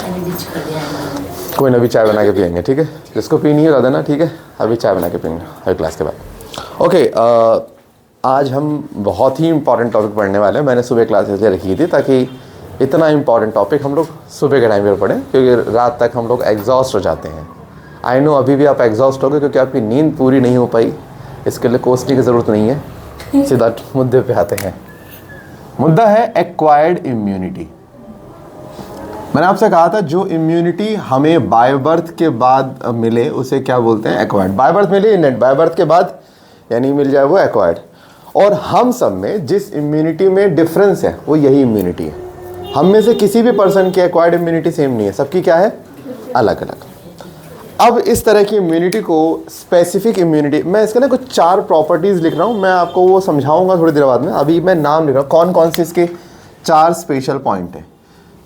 कोई ना, अभी चाय बना के पियेंगे, ठीक है। जिसको पीनी है ज़्यादा ना, ठीक है, अभी चाय बना के पियेंगे हर क्लास के बाद। ओके, आज हम बहुत ही इंपॉर्टेंट टॉपिक पढ़ने वाले हैं। मैंने सुबह क्लास इसलिए रखी थी ताकि इतना इंपॉर्टेंट टॉपिक हम लोग सुबह के टाइम पर पढ़ें, क्योंकि रात तक हम लोग एग्जॉस्ट हो जाते हैं। आई नो अभी भी आप एग्जॉस्ट हो गए क्योंकि आपकी नींद पूरी नहीं हो पाई। इसके लिए कोसने की ज़रूरत नहीं है, सीधा मुद्दे पे आते हैं। मुद्दा है एक्वायर्ड इम्यूनिटी। मैंने आपसे कहा था जो इम्यूनिटी हमें बाय बर्थ के बाद मिले उसे क्या बोलते हैं? एक्वायर्ड। बाय बर्थ मिले इनेट, बाय बर्थ के बाद यानी मिल जाए वो एक्वायर्ड। और हम सब में जिस इम्यूनिटी में डिफरेंस है वो यही इम्यूनिटी है। हम में से किसी भी पर्सन की एक्वायर्ड इम्यूनिटी सेम नहीं है, सबकी क्या है? अलग अलग। अब इस तरह की इम्यूनिटी को स्पेसिफिक इम्यूनिटी, मैं इसके ना कुछ 4 प्रॉपर्टीज़ लिख रहा हूँ, मैं आपको वो समझाऊंगा थोड़ी देर बाद में। अभी मैं नाम लिख रहा हूँ कौन कौन से इसके 4 स्पेशल पॉइंट हैं।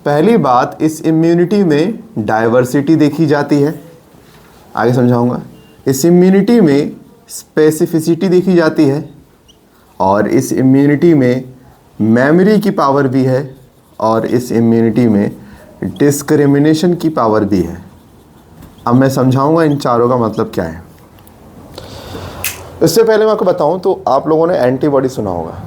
पहली बात, इस इम्यूनिटी में डाइवर्सिटी देखी जाती है, आगे समझाऊंगा। इस इम्यूनिटी में स्पेसिफिसिटी देखी जाती है, और इस इम्यूनिटी में मेमोरी की पावर भी है, और इस इम्यूनिटी में डिस्क्रिमिनेशन की पावर भी है। अब मैं समझाऊंगा इन चारों का मतलब क्या है। इससे पहले मैं आपको बताऊं तो आप लोगों ने एंटीबॉडी सुना होगा।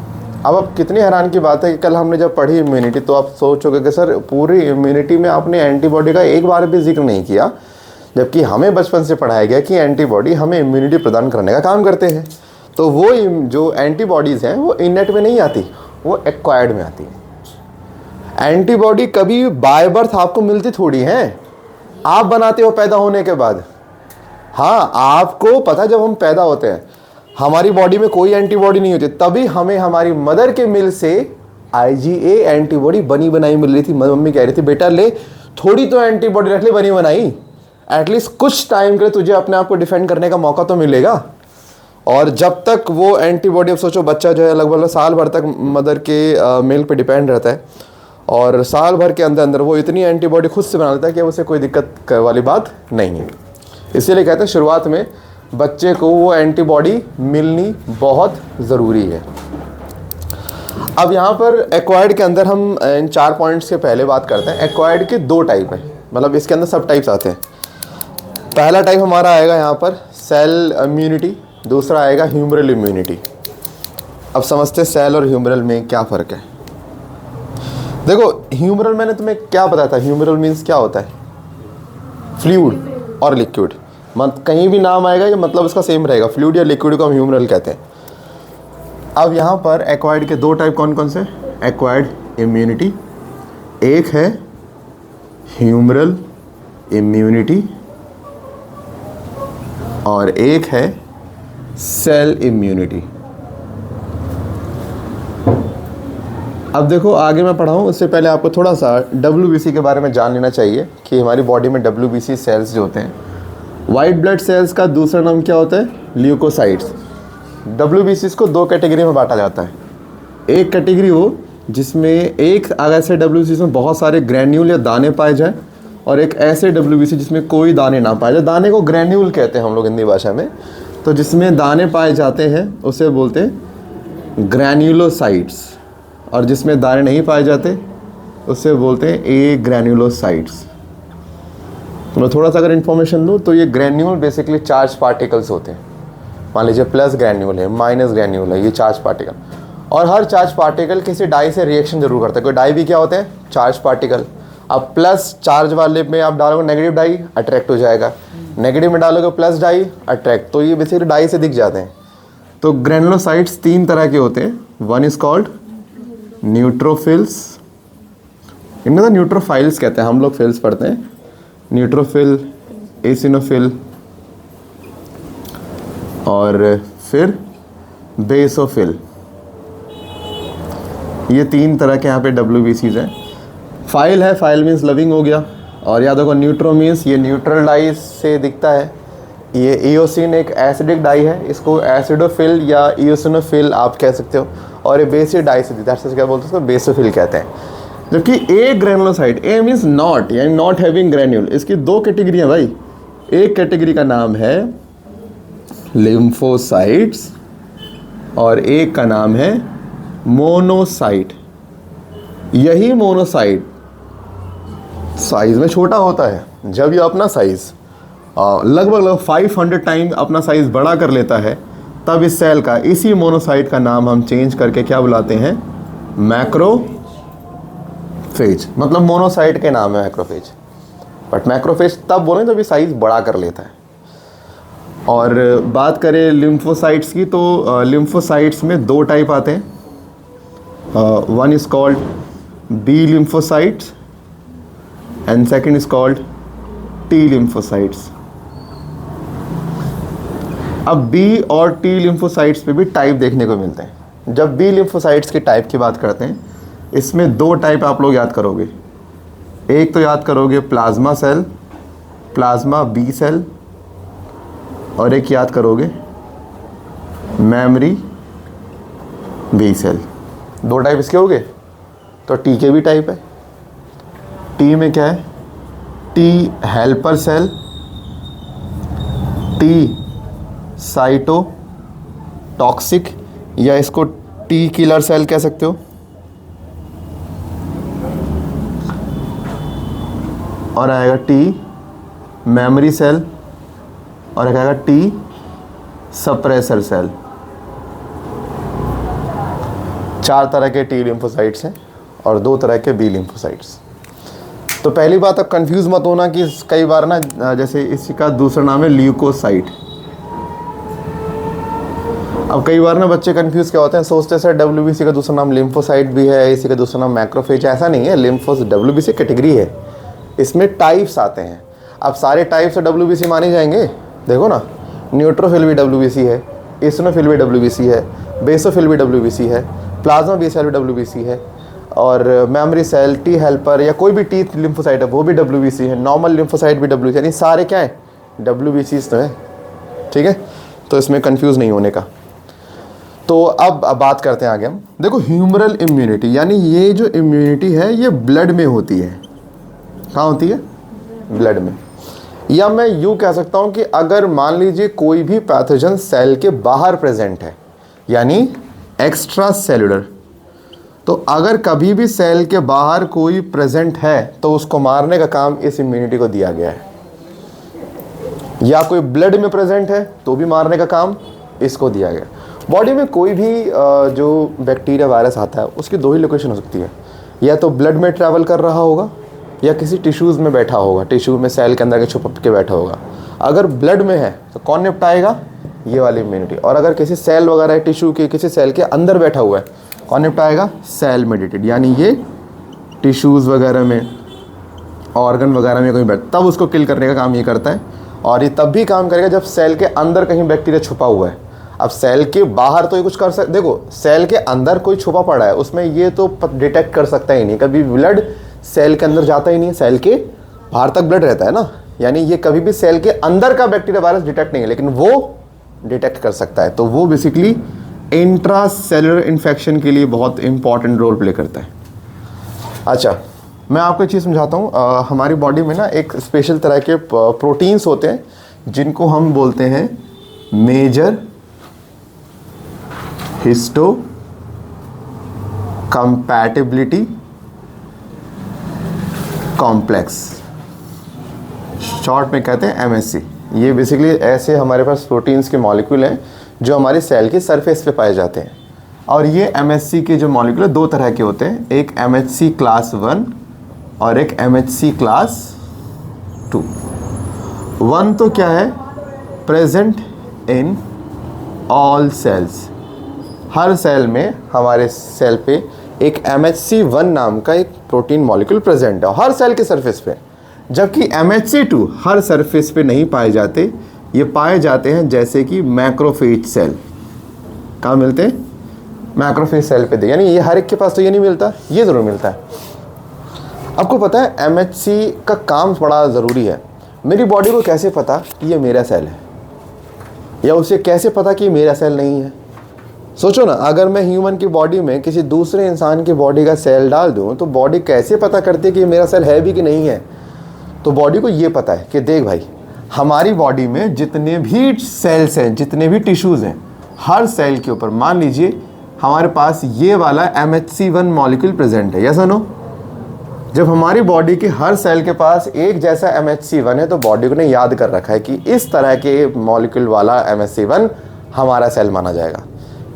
अब कितनी हैरान की बात है कि कल हमने जब पढ़ी इम्यूनिटी तो आप सोचोगे कि सर पूरी इम्यूनिटी में आपने एंटीबॉडी का एक बार भी जिक्र नहीं किया, जबकि हमें बचपन से पढ़ाया गया कि एंटीबॉडी हमें इम्यूनिटी प्रदान करने का काम करते हैं। तो वो जो एंटीबॉडीज़ हैं वो इनेट में नहीं आती, वो एक्वायर्ड में आती है। एंटीबॉडी कभी बाय बर्थ आपको मिलती थोड़ी हैं, आप बनाते हो पैदा होने के बाद। हाँ, आपको पता, जब हम पैदा होते हैं हमारी बॉडी में कोई एंटीबॉडी नहीं होती, तभी हमें हमारी मदर के मिल्क से IgA एंटीबॉडी बनी बनाई मिल रही थी। मम्मी कह रही थी बेटा ले थोड़ी तो एंटीबॉडी रख ले बनी बनाई, एटलीस्ट कुछ टाइम के लिए तुझे अपने आप को डिफेंड करने का मौका तो मिलेगा। और जब तक वो एंटीबॉडी, अब सोचो बच्चा जो है लगभग साल भर तक मदर के मिल्क पे डिपेंड रहता है, और साल भर के अंदर अंदर वो इतनी एंटीबॉडी खुद से बना लेता है कि उसे कोई दिक्कत वाली बात नहीं है। इसीलिए कहते हैं शुरुआत में बच्चे को वो एंटीबॉडी मिलनी बहुत ज़रूरी है। अब यहाँ पर एक्वायर्ड के अंदर हम इन 4 पॉइंट्स के पहले बात करते हैं। एक्वायर्ड के 2 टाइप हैं, मतलब इसके अंदर सब टाइप्स आते हैं। पहला टाइप हमारा आएगा यहाँ पर सेल इम्यूनिटी, दूसरा आएगा ह्यूमरल इम्यूनिटी। अब समझते हैं सेल और ह्यूमरल में क्या फ़र्क है। देखो ह्यूमरल, मैंने तुम्हें क्या बताया था, ह्यूमरल मीन्स क्या होता है? फ्लूइड और लिक्विड। कहीं भी नाम आएगा ये मतलब इसका सेम रहेगा, फ्लूइड या लिक्विड को हम ह्यूमरल कहते हैं। अब यहाँ पर एक्वायर्ड के 2 टाइप कौन कौन से? एक्वायर्ड इम्यूनिटी, एक है ह्यूमरल इम्यूनिटी और एक है सेल इम्यूनिटी। अब देखो आगे मैं पढ़ाऊँ उससे पहले आपको थोड़ा सा WBC के बारे में जान लेना चाहिए कि हमारी बॉडी में WBC सेल्स जो होते हैं, वाइट ब्लड सेल्स का दूसरा नाम क्या होता है? ल्यूकोसाइट्स। WBCs को 2 कैटेगरी में बांटा जाता है। एक कैटेगरी हो जिसमें एक ऐसे WBCs में बहुत सारे ग्रैन्यूल या दाने पाए जाए, और एक ऐसे WBC जिसमें कोई दाने ना पाए जाए। दाने को ग्रैन्यूल कहते हैं हम लोग हिंदी भाषा में, तो जिसमें दाने पाए जाते हैं उसे बोलते हैं ग्रैन्यूलोसाइट्स, और जिसमें दाने नहीं पाए जाते उसे बोलते हैं ए ग्रैन्यूलोसाइट्स। तो मैं थोड़ा सा अगर इन्फॉर्मेशन दूँ तो ये ग्रैन्यूल बेसिकली चार्ज पार्टिकल्स होते हैं। मान लीजिए प्लस ग्रैन्यूल है, माइनस ग्रैन्यूल है, ये चार्ज पार्टिकल। और हर चार्ज पार्टिकल किसी डाई से रिएक्शन जरूर करता है। कोई डाई भी क्या होते हैं? Charge particle. अब प्लस चार्ज वाले में आप डालोगे नेगेटिव डाई, अट्रैक्ट हो जाएगा। नेगेटिव में डालोगे प्लस डाई, अट्रैक्ट। तो ये बेसिकली डाई से दिख जाते हैं। तो ग्रैनुलोसाइट्स 3 तरह के होते हैं। वन इज कॉल्ड न्यूट्रोफिल्स, इनमें तो न्यूट्रोफाइल्स कहते हैं, हम लोग फिल्स पढ़ते हैं। न्यूट्रोफिल, एसिनोफिल और फिर बेसोफिल। ये 3 तरह के यहाँ पे WBCs हैं। फाइल है, फाइल मीन्स लविंग हो गया। और याद होगा न्यूट्रो मीन्स ये न्यूट्रल डाई से दिखता है। ये इयोसिन एक एसिडिक डाई है, इसको एसिडोफिल या इयोसिनोफिल आप कह सकते हो। और ये बेसिक डाई से दिखता है, क्या बोलते हैं उसको? बेसोफिल कहते हैं। जबकि ए ग्रैनुलोसाइट, ए मीन्स नॉट, यानी नॉट हैविंग ग्रैन्यूल। इसकी 2 कैटेगरी है भाई। एक कैटेगरी का नाम है लिम्फोसाइट्स और एक का नाम है मोनोसाइट। यही मोनोसाइट साइज़ में छोटा होता है। जब ये अपना साइज़ लगभग 500 टाइम अपना साइज़ बड़ा कर लेता है, तब इस सेल का, इसी मोनोसाइट का नाम हम चेंज करके क्या बुलाते हैं? मैक्रोफेज। मतलब मोनोसाइट के नाम है मैक्रोफेज, बट मैक्रोफेज तब बोलें जब ये साइज़ बड़ा कर लेता है। और बात करें लिम्फोसाइट्स की, तो लिम्फोसाइट्स में 2 टाइप आते हैं। One is called B lymphocytes and second is called T lymphocytes. अब बी और टी लिम्फोसाइट्स पे भी टाइप देखने को मिलते हैं। जब बी लिम्फोसाइट्स के टाइप की बात करते हैं, इसमें 2 टाइप आप लोग याद करोगे। एक तो याद करोगे plasma cell, plasma B cell, और एक याद करोगे मेमोरी बी सेल। 2 टाइप इसके हो गए। तो टी के भी टाइप है। टी में क्या है? T helper cell, T cytotoxic, या इसको टी किलर सेल कह सकते हो, और आएगा टी मेमोरी सेल, और एक आएगा टी सप्रेसर सेल। 4 तरह के टी लिम्फोसाइट्स हैं और 2 तरह के बी लिम्फोसाइट्स। तो पहली बात, अब कंफ्यूज मत होना कि कई बार ना, जैसे इसका दूसरा नाम है ल्यूकोसाइट। अब कई बार ना बच्चे कंफ्यूज क्या होते हैं, सोचते हैं सर डब्ल्यूबीसी का दूसरा नाम लिम्फोसाइट भी है, इसी का दूसरा नाम मैक्रोफेज। ऐसा नहीं है। लिम्फोस डब्ल्यूबीसी कैटेगरी है, इसमें टाइप्स आते हैं। अब सारे टाइप्स डब्ल्यूबीसी माने जाएंगे? देखो ना, न्यूट्रोफिल भी डब्ल्यूबीसी है, इसिनोफिल भी डब्ल्यूबीसी है, बेसोफिल भी डब्ल्यूबीसी है, प्लाज्मा बी सेल भी डब्ल्यूबीसी है, और मेमोरी सेल, टी हेल्पर या कोई भी टी लिम्फोसाइट है वो भी डब्ल्यूबीसी है, नॉर्मल लिम्फोसाइट भी डब्ल्यूबीसी, यानी सारे क्या है? डब्ल्यूबीसीज तो है। ठीक है, तो इसमें कंफ्यूज नहीं होने का। तो अब बात करते हैं आगे हम। देखो, ह्यूमरल इम्यूनिटी, यानी ये जो इम्यूनिटी है ये ब्लड में होती है। कहाँ होती है? ब्लड में। या मैं यूँ कह सकता हूँ कि अगर मान लीजिए कोई भी पैथोजन सेल के बाहर प्रेजेंट है, यानी एक्स्ट्रा सेलुलर, तो अगर कभी भी सेल के बाहर कोई प्रेजेंट है तो उसको मारने का काम इस इम्यूनिटी को दिया गया है। या कोई ब्लड में प्रेजेंट है तो भी मारने का काम इसको दिया गया। बॉडी में कोई भी जो बैक्टीरिया वायरस आता है उसकी 2 ही लोकेशन हो सकती है, या तो ब्लड में ट्रैवल कर रहा होगा या किसी टिश्यूज़ में बैठा होगा, टिश्यू में सेल के अंदर के छुप के बैठा होगा। अगर ब्लड में है तो कौन निपटाएगा? ये वाली इम्यूनिटी। और अगर किसी सेल वगैरह टिश्यू के किसी सेल के अंदर बैठा हुआ है, कौन निपटाएगा? सेल मेडिएटेड, यानी ये टिश्यूज़ वगैरह में, ऑर्गन वगैरह में कोई बैठ, तब उसको किल करने का काम ये करता है। और ये तब भी काम करेगा जब सेल के अंदर कहीं बैक्टीरिया छुपा हुआ है। अब सेल के बाहर तो ये कुछ कर सकते, देखो सेल के अंदर कोई छुपा पड़ा है उसमें ये तो डिटेक्ट कर सकता ही नहीं। कभी ब्लड सेल के अंदर जाता ही नहीं, सेल के बाहर तक ब्लड रहता है ना, यानी ये कभी भी सेल के अंदर का बैक्टीरिया वायरस डिटेक्ट नहीं है, लेकिन वो डिटेक्ट कर सकता है। तो वो बेसिकली इंट्रा सेलुलर इन्फेक्शन के लिए बहुत इंपॉर्टेंट रोल प्ले करता है। अच्छा, मैं आपको एक चीज़ समझाता हूँ। हमारी बॉडी में ना एक स्पेशल तरह के प्रोटीन्स होते हैं जिनको हम बोलते हैं major histocompatibility complex, short में कहते हैं MHC। ये बेसिकली ऐसे हमारे पास प्रोटीन्स के मॉलिक्यूल हैं जो हमारी सेल की सरफेस पे पाए जाते हैं। और ये MHC के जो मॉलिक्यूल 2 तरह के होते हैं, एक MHC क्लास 1 और एक MHC क्लास 2। 1 तो क्या है? प्रेजेंट इन ऑल सेल्स, हर सेल में, हमारे सेल पे एक MHC1 नाम का एक प्रोटीन मॉलिक्यूल प्रेजेंट है हर सेल के सरफेस पे। जबकि MHC2 हर सरफेस पे नहीं पाए जाते, ये पाए जाते हैं जैसे कि मैक्रोफेज सेल। कहाँ मिलते हैं? मैक्रोफेज सेल पे। यानी ये हर एक के पास तो ये नहीं मिलता, ये ज़रूर मिलता है। आपको पता है MHC का काम बड़ा ज़रूरी है। मेरी बॉडी को कैसे पता कि ये मेरा सेल है, या उसे कैसे पता कि मेरा सेल नहीं है? सोचो ना, अगर मैं ह्यूमन की बॉडी में किसी दूसरे इंसान की बॉडी का सेल डाल दूं तो बॉडी कैसे पता करती है कि मेरा सेल है भी कि नहीं है? तो बॉडी को ये पता है कि देख भाई, हमारी बॉडी में जितने भी सेल्स हैं, जितने भी टिश्यूज़ हैं, हर सेल के ऊपर मान लीजिए हमारे पास ये वाला MHC1 मॉलिक्यूल प्रेजेंट है, यस और नो? जब हमारी बॉडी के हर सेल के पास एक जैसा MHC1 है तो बॉडी को ने याद कर रखा है कि इस तरह के मॉलिक्यूल वाला MHC1 हमारा सेल माना जाएगा।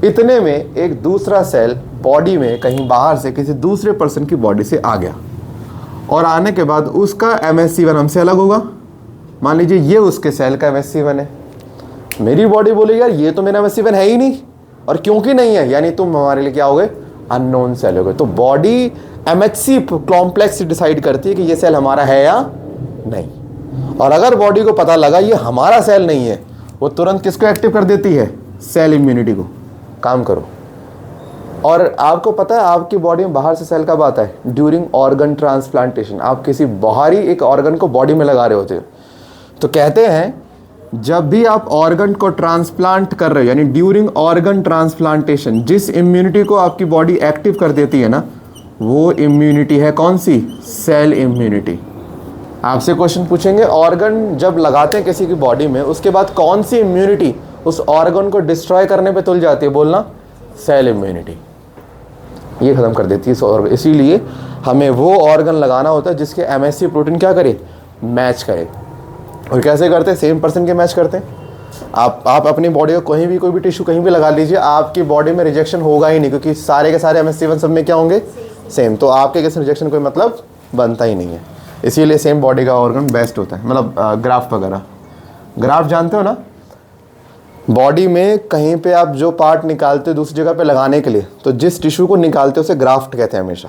इतने में एक दूसरा सेल बॉडी में कहीं बाहर से किसी दूसरे पर्सन की बॉडी से आ गया और आने के बाद उसका MHC1 हमसे अलग होगा। मान लीजिए ये उसके सेल का MHC1 है, मेरी बॉडी बोलेगी यार ये तो मेरा MHC1 है ही नहीं, और क्योंकि नहीं है यानी तुम हमारे लिए क्या हो गए, अननोन सेल हो गए। तो बॉडी MHC कॉम्प्लेक्स डिसाइड करती है कि ये सेल हमारा है या नहीं, और अगर बॉडी को पता लगा ये हमारा सेल नहीं है, वो तुरंत किसको एक्टिव कर देती है, सेल इम्यूनिटी को, काम करो। और आपको पता है आपकी बॉडी में बाहर से सेल कब आता है, ड्यूरिंग ऑर्गन ट्रांसप्लांटेशन। आप किसी बाहरी एक ऑर्गन को बॉडी में लगा रहे होते हो, तो कहते हैं जब भी आप ऑर्गन को ट्रांसप्लांट कर रहे हो यानी ड्यूरिंग ऑर्गन ट्रांसप्लांटेशन, जिस इम्यूनिटी को आपकी बॉडी एक्टिव कर देती है ना, वो इम्यूनिटी है कौन सी, सेल इम्यूनिटी। आपसे क्वेश्चन पूछेंगे ऑर्गन जब लगाते हैं किसी की बॉडी में, उसके बाद कौन सी इम्यूनिटी उस ऑर्गन को डिस्ट्रॉय करने पे तुल जाती है, बोलना सेल इम्यूनिटी। ये खत्म कर देती है। इसीलिए हमें वो ऑर्गन लगाना होता है जिसके MHC प्रोटीन क्या करे, मैच करे। और कैसे करते हैं, सेम पर्सन के मैच करते हैं। आप अपनी बॉडी को कहीं भी कोई भी टिश्यू कहीं भी लगा लीजिए, आपकी बॉडी में रिजेक्शन होगा ही नहीं, क्योंकि सारे के सारे MHC1 सब में क्या होंगे, सेम। तो आपके किसी रिजेक्शन कोई मतलब बनता ही नहीं है। इसीलिए सेम बॉडी का ऑर्गन बेस्ट होता है। मतलब ग्राफ्ट वगैरह, ग्राफ्ट जानते हो ना, बॉडी में कहीं पे आप जो पार्ट निकालते हो दूसरी जगह पे लगाने के लिए, तो जिस टिश्यू को निकालते हो उसे ग्राफ्ट कहते हैं हमेशा।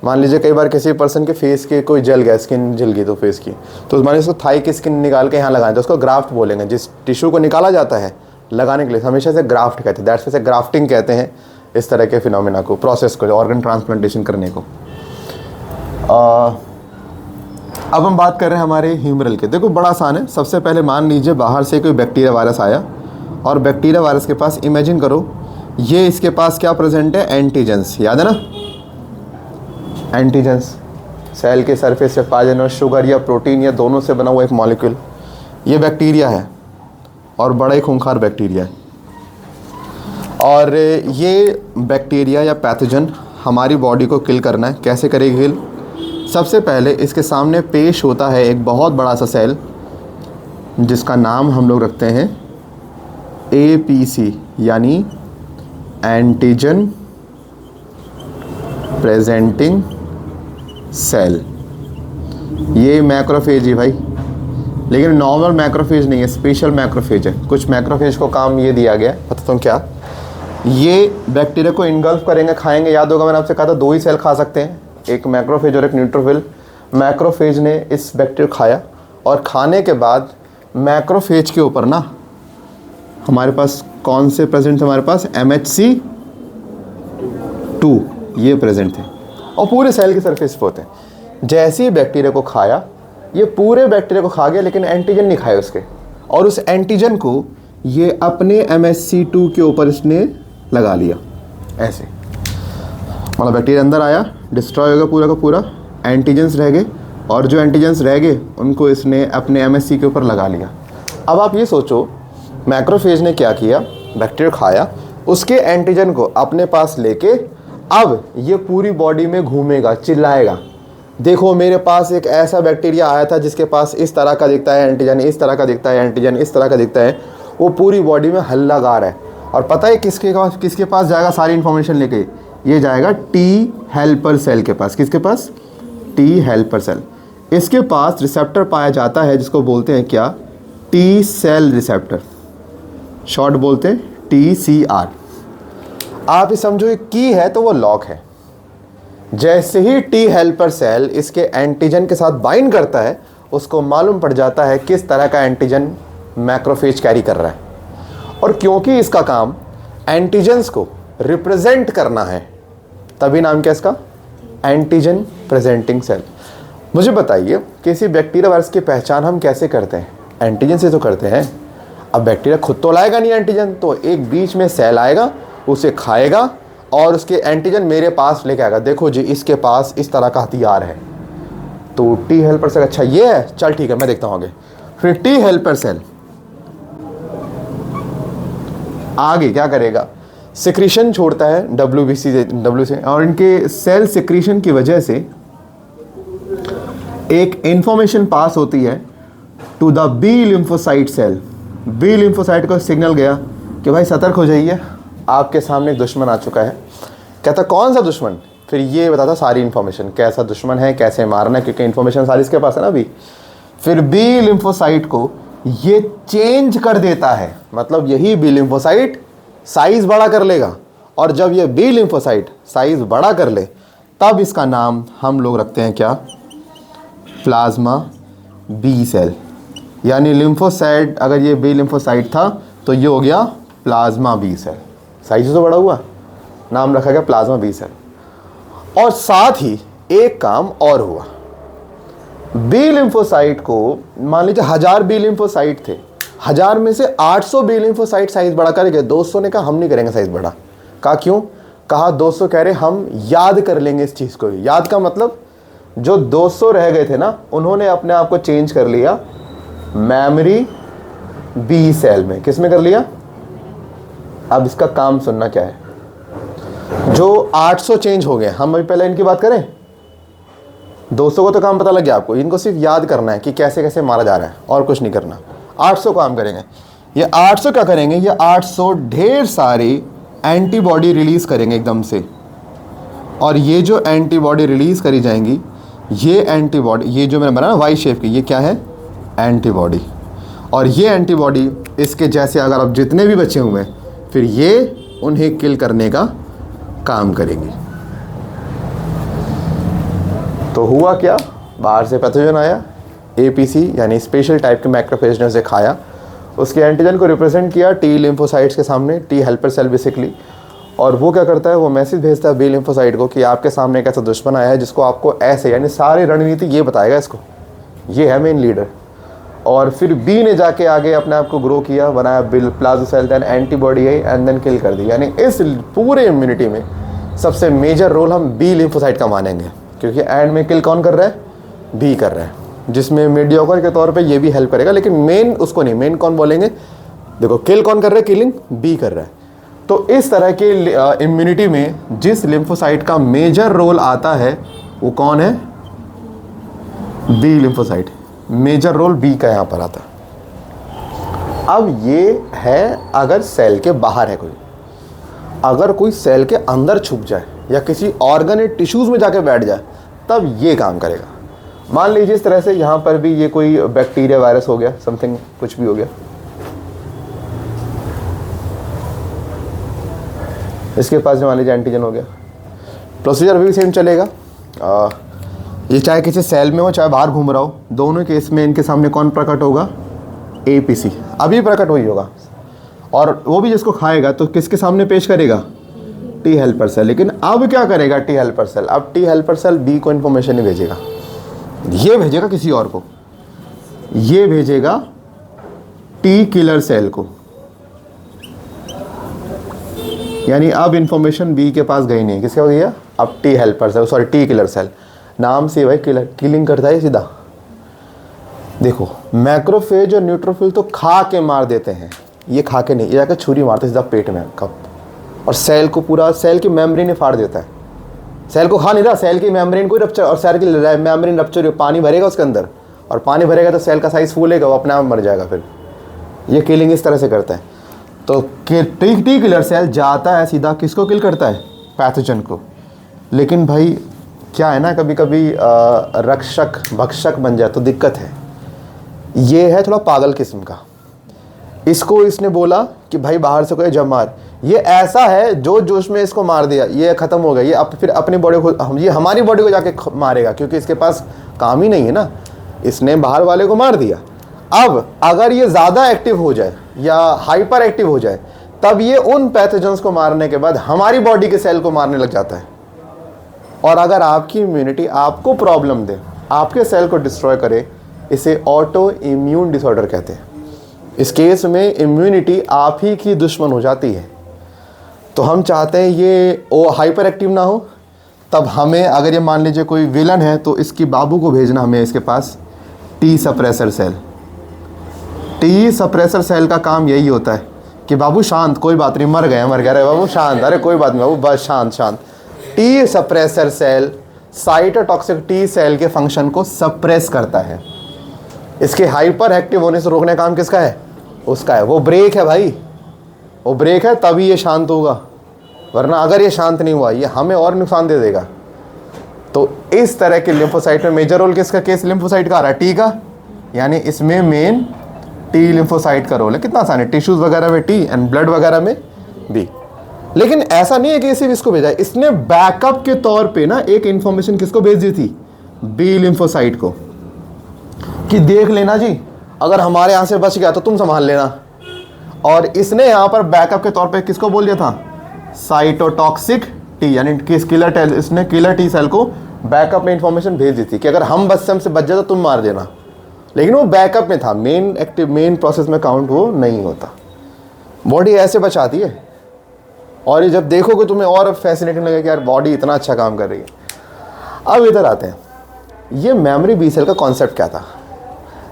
मान लीजिए कई बार किसी पर्सन के फेस के कोई जल गया, स्किन जल गई तो फेस की, तो मान लीजिए उसको थाई की स्किन निकाल के यहाँ लगाएं तो उसको ग्राफ्ट बोलेंगे। जिस टिश्यू को निकाला जाता है लगाने के लिए हमेशा से ग्राफ्ट कहते हैं। दैट्स से ग्राफ्टिंग कहते हैं इस तरह के फिनोमिना को, प्रोसेस को, ऑर्गन ट्रांसप्लांटेशन करने को। अब हम बात कर रहे हैं हमारे ह्यूमरल के। देखो बड़ा आसान है। सबसे पहले मान लीजिए बाहर से कोई बैक्टीरिया वायरस आया, और बैक्टीरिया वायरस के पास, इमेजिन करो ये इसके पास क्या प्रेजेंट है, एंटीजेंस। याद है ना, एंटीजेंस सेल के सरफेस से पाए जाने वाले शुगर या प्रोटीन या दोनों से बना हुआ एक मॉलिक्यूल। ये बैक्टीरिया है और बड़ा ही खूंखार बैक्टीरिया है। और ये बैक्टीरिया या पैथोजन हमारी बॉडी को किल करना है। कैसे करेगी किल, सबसे पहले इसके सामने पेश होता है एक बहुत बड़ा सा सेल जिसका नाम हम लोग रखते हैं APC, यानी एंटीजन प्रेजेंटिंग सेल। ये मैक्रोफेज है भाई, लेकिन नॉर्मल मैक्रोफेज नहीं है, स्पेशल मैक्रोफेज है। कुछ मैक्रोफेज को काम ये दिया गया है, पता तुम क्या, ये बैक्टीरिया को इनगल्फ करेंगे, खाएंगे। याद होगा मैंने आपसे कहा था 2 ही सेल खा सकते हैं, एक मैक्रोफेज और एक न्यूट्रोफिल। मैक्रोफेज ने इस बैक्टीरिया खाया, और खाने के बाद मैक्रोफेज के ऊपर ना हमारे पास कौन से प्रेजेंट थे, हमारे पास MHC2 ये प्रेजेंट थे, और पूरे सेल के सरफेस पे होते हैं। जैसे ही बैक्टीरिया को खाया, ये पूरे बैक्टीरिया को खा गया, लेकिन एंटीजन नहीं खाए उसके, और उस एंटीजन को ये अपने MHC2 के ऊपर इसने लगा लिया ऐसे। मतलब बैक्टीरिया अंदर आया, डिस्ट्रॉय हो गया पूरा का पूरा, एंटीजेंस रह गए, और जो एंटीजेंस रह गए उनको इसने अपने MHC के ऊपर लगा लिया। अब आप ये सोचो, मैक्रोफेज ने क्या किया, बैक्टीरिया खाया, उसके एंटीजन को अपने पास लेके अब ये पूरी बॉडी में घूमेगा, चिल्लाएगा, देखो मेरे पास एक ऐसा बैक्टीरिया आया था जिसके पास इस तरह का दिखता है एंटीजन, इस तरह का दिखता है एंटीजन, इस तरह का दिखता है। वो पूरी बॉडी में हल्ला गा रहा है, और पता है किसके पास जाएगा सारी इन्फॉर्मेशन लेके, ये जाएगा टी हेल्पर सेल के पास। किसके पास, टी हेल्पर सेल। इसके पास रिसेप्टर पाया जाता है जिसको बोलते हैं क्या, टी सेल रिसेप्टर, शॉर्ट बोलते हैं TCR। आप ये समझो ये की है तो वो लॉक है। जैसे ही टी हेल्पर सेल इसके एंटीजन के साथ बाइंड करता है, उसको मालूम पड़ जाता है किस तरह का एंटीजन मैक्रोफेज कैरी कर रहा है। और क्योंकि इसका काम एंटीजन्स को रिप्रेजेंट करना है, तभी नाम क्या इसका, एंटीजन प्रेजेंटिंग सेल। मुझे बताइए किसी बैक्टीरिया वायरस की पहचान हम कैसे करते हैं, एंटीजन से तो करते हैं। अब बैक्टीरिया खुद तो लाएगा नहीं एंटीजन, तो एक बीच में सेल आएगा, उसे खाएगा, और उसके एंटीजन मेरे पास लेके आएगा, देखो जी इसके पास इस तरह का हथियार है। तो टी हेल्पर सेल, अच्छा ये है, चल ठीक है मैं देखता हूँ आगे। फिर टी हेल्पर सेल आगे क्या करेगा, सिक्रीशन छोड़ता है WBC, और इनके सेल सिक्रीशन की वजह से एक इंफॉर्मेशन पास होती है to the B lymphocyte cell. B lymphocyte को सिग्नल गया कि भाई सतर्क हो जाइए, आपके सामने एक दुश्मन आ चुका है। कहता कौन सा दुश्मन? फिर ये बताता सारी इन्फॉर्मेशन, कैसा दुश्मन है, कैसे मारना है, क्योंकि इन्फॉर्मेशन सारी इसके पास है ना अभी। फिर बी लिम्फोसाइट को ये चेंज कर देता है, मतलब यही बी लिम्फोसाइट साइज बड़ा कर लेगा, और जब ये बी लिम्फोसाइट साइज बड़ा कर ले तब इसका नाम हम लोग रखते हैं क्या? Plasma B cell. यानी लिम्फोसाइट, अगर ये बी लिम्फोसाइट था तो ये हो गया प्लाज्मा बी सेल, साइज तो बड़ा हुआ, नाम रखा गया प्लाज्मा बी सेल। और साथ ही एक काम और हुआ, बी लिम्फोसाइट को मान लीजिए 1000 बी लिम्फोसाइट थे, 1000 में से 800 बी लिम्फोसाइट साइज बड़ा करेंगे। 200 ने कहा हम नहीं करेंगे साइज बड़ा। कहा क्यों? कहा 200 कह रहे हम याद कर लेंगे इस चीज़ को। याद का मतलब जो 200 रह गए थे ना, उन्होंने अपने आप को चेंज कर लिया मेमोरी बी सेल में। किस में कर लिया? अब इसका काम सुनना क्या है। जो 800 चेंज हो गए, हम अभी पहले इनकी बात करें। 200 को तो काम पता लग गया आपको, इनको सिर्फ याद करना है कि कैसे कैसे मारा जा रहा है, और कुछ नहीं करना। 800 काम करेंगे। ये 800 क्या करेंगे? ये 800 ढेर सारी एंटीबॉडी रिलीज करेंगे एकदम से, और ये जो एंटीबॉडी रिलीज करी जाएंगी, ये एंटीबॉडी, ये जो मैंने बनाया ना वाई शेप की, ये क्या है? एंटीबॉडी। और ये एंटीबॉडी इसके जैसे अगर अब जितने भी बचे हुए हैं, फिर ये उन्हें किल करने का काम करेंगी। तो हुआ क्या? बाहर से पैथोजन आया, एपीसी यानी स्पेशल टाइप के मैक्रोफेज ने उसे खाया, उसके एंटीजन को रिप्रेजेंट किया टी लिम्फोसाइट्स के सामने, टी हेल्पर सेल बेसिकली। और वो क्या करता है? वो मैसेज भेजता है बी लिम्फोसाइट को कि आपके सामने एक ऐसा दुश्मन आया है जिसको आपको ऐसे, यानी सारी रणनीति ये बताएगा इसको, ये है मेन लीडर। और फिर बी ने जाके आगे अपने आप को ग्रो किया, बनाया प्लाज्मा सेल, देन एंटीबॉडी आई एंड देन किल कर दी। यानी इस पूरे इम्यूनिटी में सबसे मेजर रोल हम बी लिम्फोसाइट का मानेंगे, क्योंकि एंड में किल कौन कर रहा है? बी कर रहा है, जिसमें मीडियोकर के तौर पे ये भी हेल्प करेगा, लेकिन मेन उसको नहीं। मेन कौन बोलेंगे? देखो किल कौन कर रहा है? किलिंग बी कर रहा है। तो इस तरह के इम्यूनिटी में जिस लिम्फोसाइट का मेजर रोल आता है वो कौन है? B lymphocyte. Major role B का यहाँ पर आता है। अब ये है अगर सेल के बाहर है कोई, अगर कोई सेल के अंदर छुप जाए या किसी ऑर्गन या टिश्यूज में जाके बैठ जाए, तब ये काम करेगा। मान लीजिए इस तरह से यहाँ पर भी ये कोई बैक्टीरिया वायरस हो गया, समथिंग कुछ भी हो गया, इसके पास मान लीजिए एंटीजन हो गया, प्रोसीजर भी सेम चलेगा। ये चाहे किसी सेल में हो चाहे बाहर घूम रहा हो, दोनों केस में इनके सामने कौन प्रकट होगा? एपीसी। अभी प्रकट वही होगा, और वो भी जिसको खाएगा तो किसके सामने पेश करेगा? T helper cell. लेकिन अब क्या करेगा टी हेल्पर सेल? अब टी हेल्पर सेल बी को इन्फॉर्मेशन नहीं भेजेगा, ये भेजेगा किसी और को, ये भेजेगा टी किलर सेल को। यानी अब इंफॉर्मेशन बी के पास गई नहीं, किसके पास गई? अब T helper cell, sorry T killer cell. नाम से भाई किलर, किलिंग करता है सीधा। देखो मैक्रोफेज और न्यूट्रोफिल तो खा के मार देते हैं, ये खा के नहीं, ये जाकर छुरी मारते सीधा पेट में कप, और सेल को पूरा, सेल की मेम्ब्रेन फाड़ देता है। सेल को खा नहीं रहा, सेल की मेम्ब्रेन को रप्चर, और सेल की मेम्ब्रेन रप्चर, पानी भरेगा उसके अंदर, और पानी भरेगा तो सेल का साइज फूलेगा, वो अपने आप मर जाएगा। फिर ये किलिंग इस तरह से करता है। तो टी किलर सेल जाता है सीधा किसको किल करता है? पैथोजन को। लेकिन भाई क्या है ना, कभी कभी रक्षक भक्षक बन जाए तो दिक्कत है। ये है थोड़ा पागल किस्म का, इसको इसने बोला कि भाई बाहर से कोई जब मार, ये ऐसा है जो जोश में इसको मार दिया, ये ख़त्म हो गया, ये अब फिर अपनी बॉडी को, ये हमारी बॉडी को जाके मारेगा, क्योंकि इसके पास काम ही नहीं है ना, इसने बाहर वाले को मार दिया। अब अगर ये ज़्यादा एक्टिव हो जाए या हाइपर एक्टिव हो जाए, तब ये उन पैथोजेंस को मारने के बाद हमारी बॉडी के सेल को मारने लग जाता है। और अगर आपकी इम्यूनिटी आपको प्रॉब्लम दे, आपके सेल को डिस्ट्रॉय करे, इसे ऑटो इम्यून डिसऑर्डर कहते हैं। इस केस में इम्यूनिटी आप ही की दुश्मन हो जाती है। तो हम चाहते हैं ये हाइपर एक्टिव ना हो, तब हमें, अगर ये मान लीजिए कोई विलन है तो इसकी बाबू को भेजना हमें इसके पास T suppressor cell. T suppressor cell का काम यही होता है कि बाबू शांत, कोई बात नहीं, मर गया, अरे बाबू शांत, अरे कोई बात नहीं बाबू, बस शांत शांत। T suppressor cell cytotoxic T cell के फंक्शन को सप्रेस करता है। इसके हाइपर एक्टिव होने से रोकने का काम किसका है? उसका है। वो ब्रेक है भाई, वो ब्रेक है, तभी ये शांत होगा, वरना अगर ये शांत नहीं हुआ ये हमें और नुकसान दे देगा। तो इस तरह के लिम्फोसाइट में मेजर रोल किसका केस लिम्फोसाइट का आ रहा है? टी का, यानी इसमें मेन टी लिम्फोसाइट का रोल है। कितना आसान है, टिश्यूज वगैरह में टी एंड ब्लड वगैरह में बी। लेकिन ऐसा नहीं है कि सिर्फ इसको भेजा है, इसने बैकअप के तौर पे ना एक इंफॉर्मेशन किसको भेज दी थी? बी लिम्फोसाइट को, कि देख लेना जी अगर हमारे यहाँ से बच गया तो तुम संभाल लेना। और इसने यहाँ पर बैकअप के तौर पे किसको बोल दिया था? साइटोटॉक्सिक टी, यानी किलर टी। इसने किलर टी सेल को बैकअप में इंफॉर्मेशन भेज दी थी कि अगर हम बस से बच जाए तो तुम मार देना। लेकिन वो बैकअप में था, मेन प्रोसेस में काउंट वो नहीं होता। बॉडी ऐसे बचाती है। और ये जब देखोगे तुम्हें और फैसिनेटिंग लगेगा कि यार बॉडी इतना अच्छा काम कर रही है। अब इधर आते हैं, ये मेमोरी बी सेल का कॉन्सेप्ट क्या था?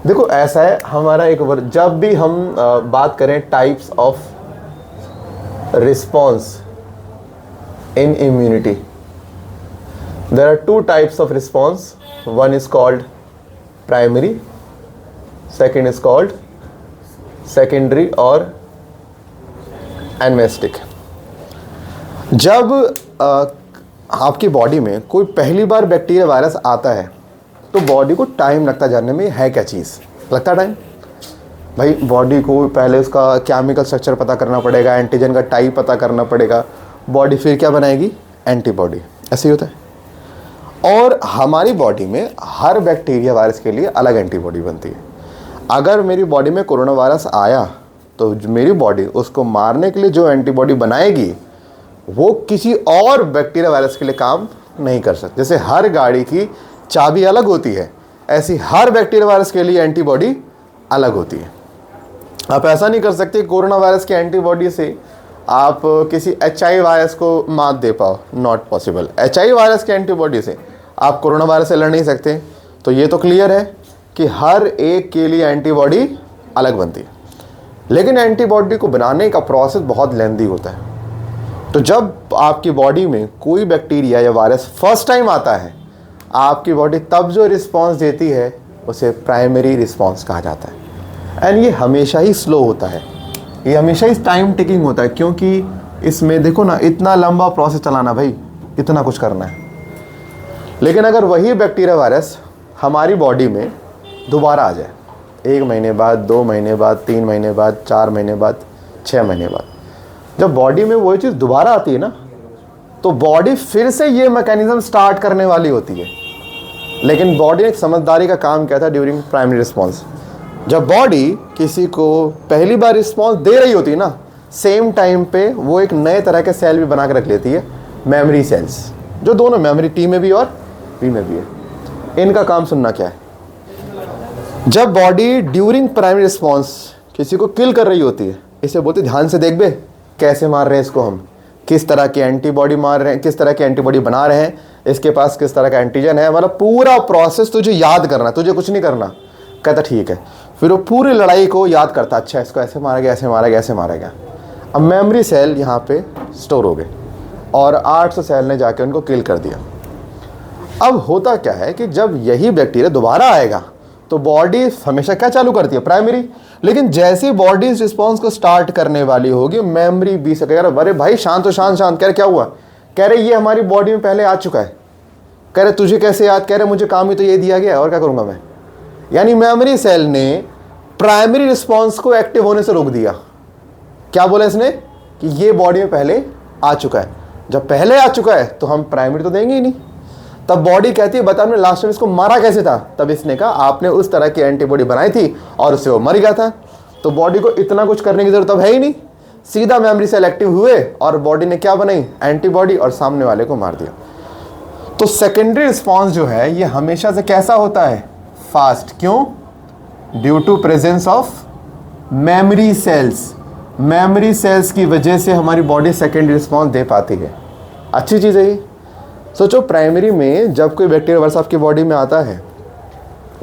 देखो ऐसा है, हमारा एक जब भी हम बात करें types of response in immunity, there are two types of response. One is called primary, second is called secondary और एनवेस्टिक। जब आपकी बॉडी में कोई पहली बार बैक्टीरिया वायरस आता है तो बॉडी को टाइम लगता जानने में है क्या चीज़ लगता टाइम। भाई बॉडी को पहले उसका केमिकल स्ट्रक्चर पता करना पड़ेगा, एंटीजन का टाइप पता करना पड़ेगा, बॉडी फिर क्या बनाएगी? एंटीबॉडी। ऐसे ही होता है। और हमारी बॉडी में हर बैक्टीरिया वायरस के लिए अलग एंटीबॉडी बनती है। अगर मेरी बॉडी में कोरोना वायरस आया तो मेरी बॉडी उसको मारने के लिए जो एंटीबॉडी बनाएगी वो किसी और बैक्टीरिया वायरस के लिए काम नहीं कर सकती। जैसे हर गाड़ी की चाबी अलग होती है, ऐसी हर बैक्टीरिया वायरस के लिए एंटीबॉडी अलग होती है। आप ऐसा नहीं कर सकते कोरोना वायरस की एंटीबॉडी से आप किसी HIV वायरस को मात दे पाओ, नॉट पॉसिबल। HIV वायरस की एंटीबॉडी से आप कोरोना वायरस से लड़ नहीं सकते। तो ये तो क्लियर है कि हर एक के लिए एंटीबॉडी अलग बनती है। लेकिन एंटीबॉडी को बनाने का प्रोसेस बहुत लेंथी होता है। तो जब आपकी बॉडी में कोई बैक्टीरिया या वायरस फर्स्ट टाइम आता है, आपकी बॉडी तब जो रिस्पॉन्स देती है उसे प्राइमरी रिस्पॉन्स कहा जाता है। एंड ये हमेशा ही स्लो होता है, ये हमेशा ही टाइम टेकिंग होता है, क्योंकि इसमें देखो ना इतना लंबा प्रोसेस चलाना भाई, इतना कुछ करना है। लेकिन अगर वही बैक्टीरिया वायरस हमारी बॉडी में दोबारा आ जाए 1 महीने बाद, 2 महीने बाद, 3 महीने बाद, 4 महीने बाद, 6 महीने बाद, जब बॉडी में वही चीज़ दोबारा आती है ना तो बॉडी फिर से ये मैकेनिज्म स्टार्ट करने वाली होती है। लेकिन बॉडी ने समझदारी का काम किया था ड्यूरिंग प्राइमरी रिस्पॉन्स। जब बॉडी किसी को पहली बार रिस्पॉन्स दे रही होती है ना, सेम टाइम पे वो एक नए तरह के सेल भी बना के रख लेती है, मेमोरी सेल्स, जो दोनों मेमोरी टी में भी और बी में भी है। इनका काम सुनना क्या है? जब बॉडी ड्यूरिंग प्राइमरी रिस्पॉन्स किसी को किल कर रही होती है, इसे बोलते ध्यान से देख बे कैसे मार रहे हैं इसको, हम किस तरह की एंटीबॉडी मार रहे हैं, किस तरह की एंटीबॉडी बना रहे हैं, इसके पास किस तरह का एंटीजन है, मतलब पूरा प्रोसेस तुझे याद करना, तुझे कुछ नहीं करना। कहता ठीक है, फिर वो पूरी लड़ाई को याद करता, अच्छा इसको ऐसे मारा गया, ऐसे मारा गया, ऐसे मारा गया। अब मेमोरी सेल यहाँ पे स्टोर हो गए और 800 सेल ने जाके उनको किल कर दिया। अब होता क्या है कि जब यही बैक्टीरिया दोबारा आएगा तो बॉडी हमेशा क्या चालू करती है? प्राइमरी। लेकिन जैसे बॉडी इस रिस्पॉन्स को स्टार्ट करने वाली होगी, मेमोरी बी से कह रहा अरे भाई शांत हो, शांत शांत। कह रहे क्या हुआ? कह रहे ये हमारी बॉडी में पहले आ चुका है। कह रहे तुझे कैसे याद? कह रहे मुझे काम ही तो ये दिया गया और क्या करूँगा मैं। यानी मेमोरी सेल ने प्राइमरी रिस्पॉन्स को एक्टिव होने से रोक दिया। क्या बोला इसने? कि ये बॉडी में पहले आ चुका है। जब पहले आ चुका है तो हम प्राइमरी तो देंगे ही नहीं। तब बॉडी कहती है बता आपने लास्ट टाइम इसको मारा कैसे था? तब इसने कहा आपने उस तरह की एंटीबॉडी बनाई थी और उससे वो मर गया था। तो बॉडी को इतना कुछ करने की जरूरत अब है ही नहीं, सीधा मेमोरी सेल एक्टिव हुए और बॉडी ने क्या बनाई? एंटीबॉडी, और सामने वाले को मार दिया। तो सेकेंडरी रिस्पॉन्स जो है ये हमेशा से कैसा होता है? फास्ट। क्यों? Due to presence of memory cells. Memory cells की वजह से हमारी बॉडी सेकेंडरी रिस्पॉन्स दे पाती है। अच्छी चीज़ है ये। सोचो प्राइमरी में जब कोई बैक्टीरिया वायरस आपकी बॉडी में आता है,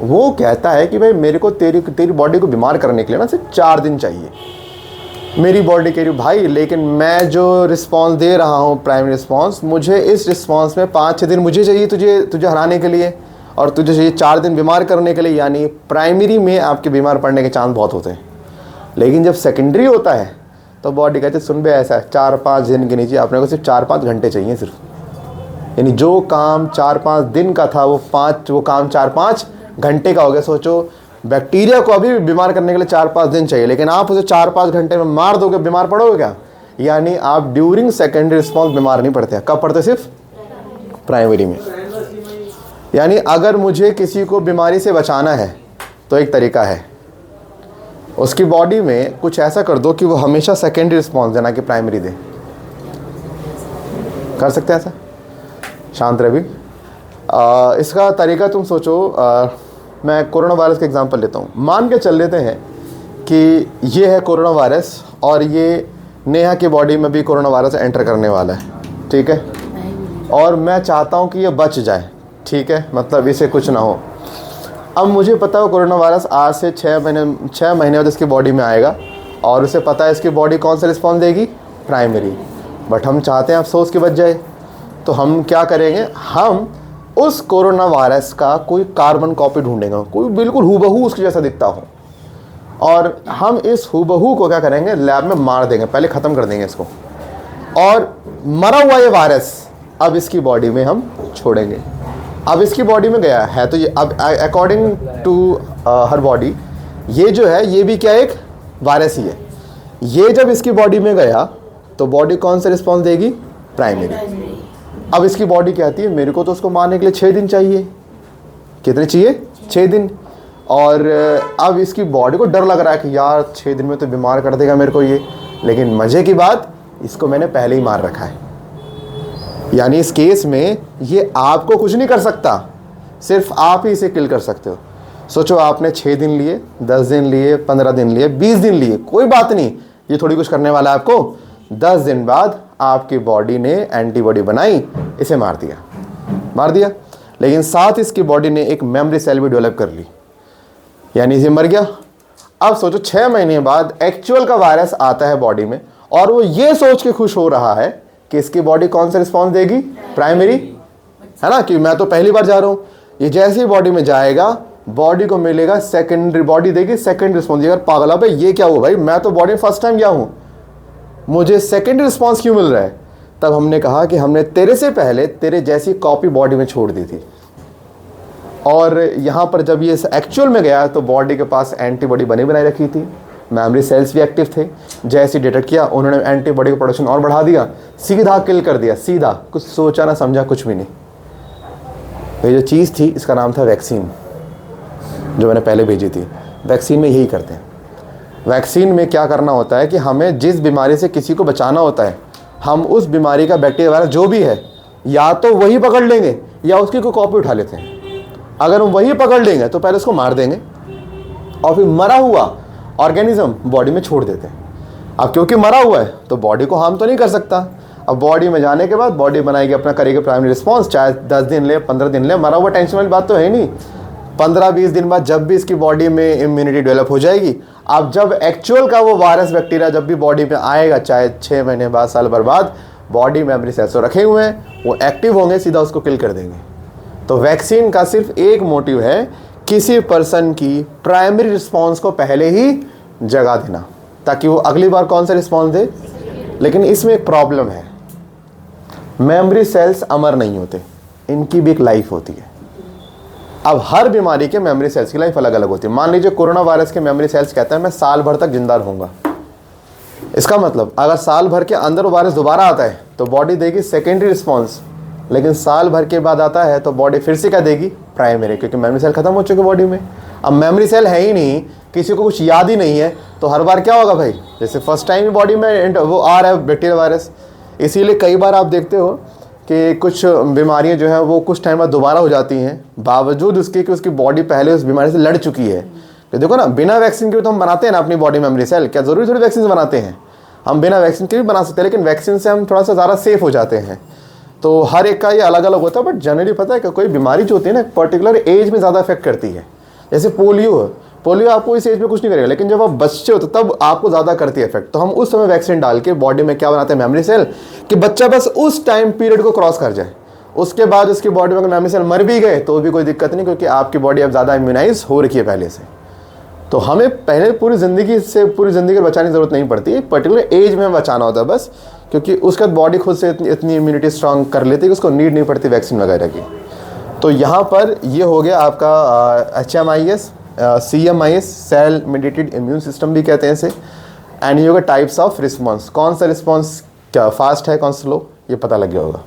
वो कहता है कि भाई मेरे को तेरी बॉडी को बीमार करने के लिए ना सिर्फ 4 दिन चाहिए। मेरी बॉडी कह रही भाई लेकिन मैं जो रिस्पॉन्स दे रहा हूँ प्राइमरी रिस्पॉन्स, मुझे इस रिस्पॉन्स में 5-6 दिन मुझे चाहिए तुझे हराने के लिए, और तुझे चाहिए 4 दिन बीमार करने के लिए। यानी प्राइमरी में आपके बीमार पड़ने के चांस बहुत होते हैं। लेकिन जब सेकेंडरी होता है तो बॉडी कहते सुन बे ऐसा है 4-5 दिन के नीचे आपने को सिर्फ 4-5 घंटे चाहिए सिर्फ। यानी जो काम 4-5 दिन का था वो काम 4-5 घंटे का हो गया। सोचो बैक्टीरिया को अभी बीमार करने के लिए 4-5 दिन चाहिए, लेकिन आप उसे 4-5 घंटे में मार दोगे, बीमार पड़ोगे क्या? यानी आप ड्यूरिंग सेकेंडरी रिस्पॉन्स बीमार नहीं पड़ते हैं। कब पड़ते? सिर्फ प्राइमरी में। यानी अगर मुझे किसी को बीमारी से बचाना है तो एक तरीका है, उसकी बॉडी में कुछ ऐसा कर दो कि वो हमेशा सेकेंडरी रिस्पॉन्स देना कि प्राइमरी दे। कर सकते हैं ऐसा? शांत रवि, इसका तरीका तुम सोचो। मैं कोरोना वायरस का एग्जांपल लेता हूँ। मान के चल लेते हैं कि ये है कोरोना वायरस और ये नेहा की बॉडी में भी कोरोना वायरस एंटर करने वाला है, ठीक है, और मैं चाहता हूँ कि ये बच जाए, ठीक है, मतलब इसे कुछ ना हो। अब मुझे पता है कोरोना वायरस आज से 6 महीने बाद इसकी बॉडी में आएगा और उसे पता है इसकी बॉडी कौन सा रिस्पॉन्स देगी? प्राइमरी। बट हम चाहते हैं अफसोस कि बच जाए, तो हम क्या करेंगे? हम उस कोरोना वायरस का कोई कार्बन कॉपी ढूंढेंगे, कोई बिल्कुल हूबहू उसके जैसा दिखता हो, और हम इस हूबहू को क्या करेंगे? लैब में मार देंगे, पहले ख़त्म कर देंगे इसको, और मरा हुआ ये वायरस अब इसकी बॉडी में हम छोड़ेंगे। अब इसकी बॉडी में गया है तो ये अब अकॉर्डिंग टू हर बॉडी ये जो है ये भी क्या एक वायरस ही है। ये जब इसकी बॉडी में गया तो बॉडी कौन सा रिस्पॉन्स देगी? प्राइमरी। अब इसकी बॉडी कहती है मेरे को तो उसको मारने के लिए 6 दिन चाहिए। कितने चाहिए? 6 दिन। और अब इसकी बॉडी को डर लग रहा है कि यार 6 दिन में तो बीमार कर देगा मेरे को ये, लेकिन मज़े की बात इसको मैंने पहले ही मार रखा है। यानी इस केस में ये आपको कुछ नहीं कर सकता, सिर्फ आप ही इसे किल कर सकते हो। सोचो आपने 6 दिन लिए, 10 दिन लिए, 15 दिन लिए, 20 दिन लिए, कोई बात नहीं, ये थोड़ी कुछ करने वाला है आपको। 10 दिन बाद आपकी बॉडी ने एंटीबॉडी बनाई, इसे मार दिया, लेकिन साथ इसकी बॉडी ने एक मेमोरी सेल भी डेवलप कर ली, यानी इसे मर गया। अब सोचो 6 महीने बाद एक्चुअल का वायरस आता है बॉडी में और वो ये सोच के खुश हो रहा है कि इसकी बॉडी कौन सा रिस्पॉन्स देगी? प्राइमरी, है ना, कि मैं तो पहली बार जा रहा हूँ। ये जैसे ही बॉडी में जाएगा बॉडी को मिलेगा सेकेंडरी, बॉडी देगी सेकेंड रिस्पॉन्स। अगर पागल है भाई ये क्या हुआ भाई, मैं तो बॉडी में फर्स्ट टाइम गया हूँ, मुझे सेकेंड रिस्पॉन्स क्यों मिल रहा है? तब हमने कहा कि हमने तेरे से पहले तेरे जैसी कॉपी बॉडी में छोड़ दी थी, और यहाँ पर जब ये एक्चुअल में गया तो बॉडी के पास एंटीबॉडी बनी बनाई रखी थी, मेमोरी सेल्स भी एक्टिव थे। जैसे डिटेक्ट किया उन्होंने एंटीबॉडी का प्रोडक्शन और बढ़ा दिया, सीधा किल कर दिया, सीधा, कुछ सोचा ना समझा कुछ भी नहीं। ये जो चीज़ थी इसका नाम था वैक्सीन, जो मैंने पहले भेजी थी। वैक्सीन में यही करते हैं। वैक्सीन में क्या करना होता है कि हमें जिस बीमारी से किसी को बचाना होता है, हम उस बीमारी का बैक्टीरिया वायरस जो भी है या तो वही पकड़ लेंगे या उसकी कोई कॉपी उठा लेते हैं। अगर हम वही पकड़ लेंगे तो पहले उसको मार देंगे और फिर मरा हुआ ऑर्गेनिज्म बॉडी में छोड़ देते हैं। अब क्योंकि मरा हुआ है तो बॉडी को हार्म तो नहीं कर सकता। अब बॉडी में जाने के बाद बॉडी बनाएगी, अपना करेगी प्राइमरी रिस्पॉन्स, चाहे 10 दिन ले, 15 दिन ले, मरा हुआ टेंशन वाली बात तो है नहीं। 15-20 दिन बाद जब भी इसकी बॉडी में इम्यूनिटी डेवलप हो जाएगी, अब जब एक्चुअल का वो वायरस बैक्टीरिया जब भी बॉडी में आएगा, चाहे 6 महीने बाद, साल भर बाद, बॉडी मेमोरी सेल्स तो रखे हुए हैं, वो एक्टिव होंगे, सीधा उसको किल कर देंगे। तो वैक्सीन का सिर्फ एक मोटिव है, किसी पर्सन की प्राइमरी रिस्पॉन्स को पहले ही जगा देना ताकि वो अगली बार कौन सा रिस्पॉन्स दे। लेकिन इसमें एक प्रॉब्लम है, मेमोरी सेल्स अमर नहीं होते, इनकी भी एक लाइफ होती है। अब हर बीमारी के मेमोरी सेल्स की लाइफ अलग अलग होती है। मान लीजिए कोरोना वायरस के मेमोरी सेल्स कहता है मैं साल भर तक जिंदा रहूंगा। इसका मतलब अगर साल भर के अंदर वायरस दोबारा आता है तो बॉडी देगी सेकेंडरी रिस्पॉन्स, लेकिन साल भर के बाद आता है तो बॉडी फिर से क्या देगी? प्राइमरी, क्योंकि मेमोरी सेल खत्म हो चुके बॉडी में। अब मेमोरी सेल है ही नहीं, किसी को कुछ याद ही नहीं है, तो हर बार क्या होगा भाई? जैसे फर्स्ट टाइम बॉडी में वो आ रहा है बैक्टीरिया वायरस। इसीलिए कई बार आप देखते हो कि कुछ बीमारियां जो है वो कुछ टाइम बाद दोबारा हो जाती हैं, बावजूद उसके कि उसकी बॉडी पहले उस बीमारी से लड़ चुकी है। तो देखो ना, बिना वैक्सीन के तो हम बनाते हैं ना अपनी बॉडी मेमोरी सेल, क्या ज़रूरी थोड़ी वैक्सीन बनाते हैं? हम बिना वैक्सीन के भी बना सकते हैं, लेकिन वैक्सीन से हम थोड़ा सा ज़्यादा सेफ हो जाते हैं। तो हर एक का ये अलग अलग होता है, बट जनरली पता है कि कोई बीमारी जो होती है ना पर्टिकुलर एज में ज़्यादा इफेक्ट करती है। जैसे पोलियो पोलियो आपको इस एज में कुछ नहीं करेगा, लेकिन जब आप बच्चे हो तो तब आपको ज़्यादा करती है इफेक्ट। तो हम उस समय वैक्सीन डाल के बॉडी में क्या बनाते हैं, मेमोरी सेल, कि बच्चा बस उस टाइम पीरियड को क्रॉस कर जाए। उसके बाद उसकी बॉडी में अगर मेमोरी सेल मर भी गए तो भी कोई दिक्कत नहीं, क्योंकि आपकी बॉडी अब ज़्यादा इम्यूनाइज हो रखी है पहले से। तो हमें पहले पूरी ज़िंदगी बचाने की ज़रूरत नहीं पड़ती, एक पर्टिकुलर एज में बचाना होता है बस, क्योंकि उसके बाद बॉडी खुद से इतनी इम्यूनिटी स्ट्रांग कर लेती है कि उसको नीड नहीं पड़ती वैक्सीन वगैरह की। तो यहाँ पर ये हो गया आपका HMIS, CMIS, cell mediated immune system भी कहते हैं इसे। एंड ये होगा टाइप्स ऑफ रिस्पॉन्स, कौन सा रिस्पॉन्स क्या फास्ट है, कौन सा स्लो, ये पता लग गया होगा।